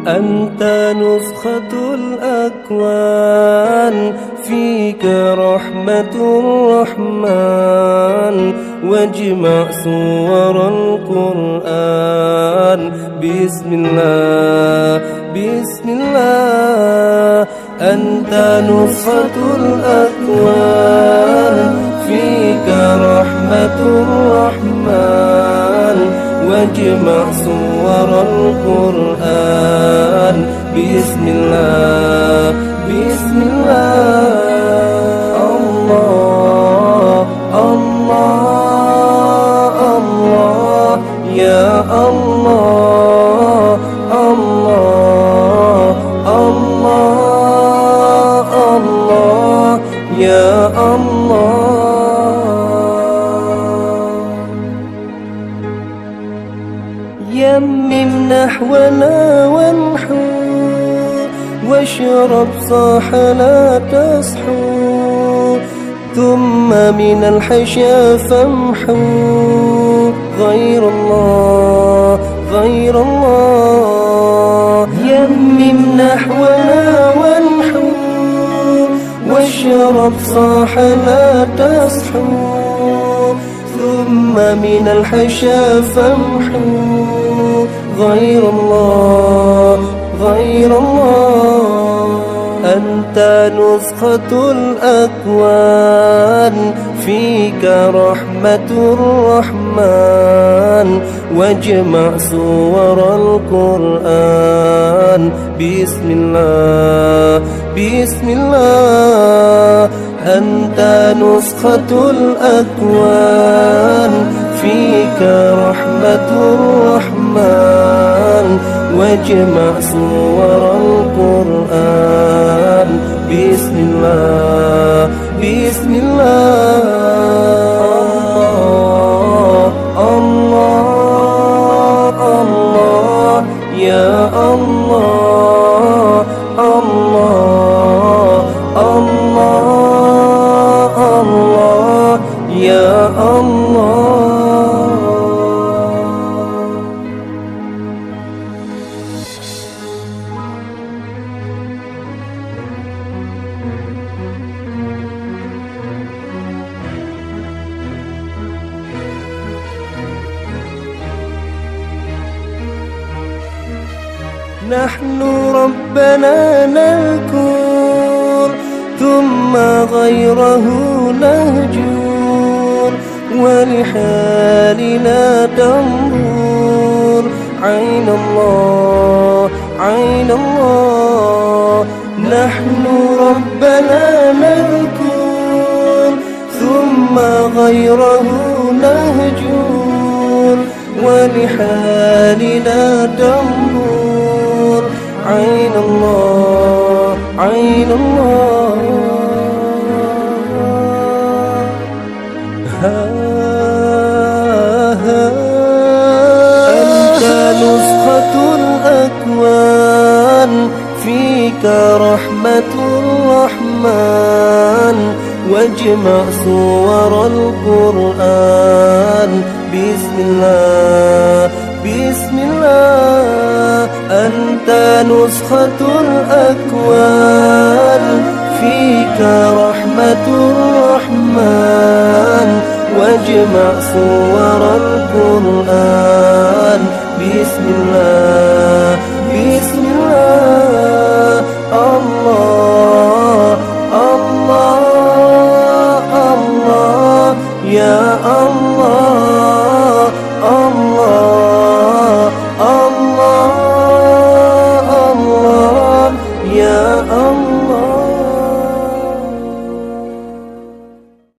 أنت نسخة الأكوان، فيك رحمة الرحمن، واجمع سور القرآن. بسم الله بسم الله. أنت نسخة الأكوان، فيك رحمة الرحمن، واجمع سور القرآن. بسم الله بسم الله. الله الله الله يا الله. الله الله الله يا الله. يمم نحونا وانحو، واشرب صاح لا تصحو، ثم من الحشا فامحو. غير الله غير الله. يمم نحونا وانحو، واشرب صاح لا تصحو، ثم من الحشا فامحو. غير الله غير الله. أنت نسخة الأكوان، فيك رحمة الرحمن، واجمع سور القرآن. بسم الله بسم الله. أنت نسخة الأكوان، فيك رحمة الرحمن، واجمع سور القرآن. بسم الله بسم الله. الله الله يا الله. الله الله الله يا الله. نحن ربنا نذكر، ثم غيره نهجر، ولحالنا تنظر. عين الله عين الله. نحن ربنا نذكر، ثم غيره نهجر، ولحالنا تنظر. عين الله عين الله. أنت نسخة الأكوان، فيك رحمة الرحمن، واجمع سور القرآن. بسم الله بسم الله. أنت نسخة الأكوان، فيك رحمة الرحمن، واجمع سور القرآن. بسم الله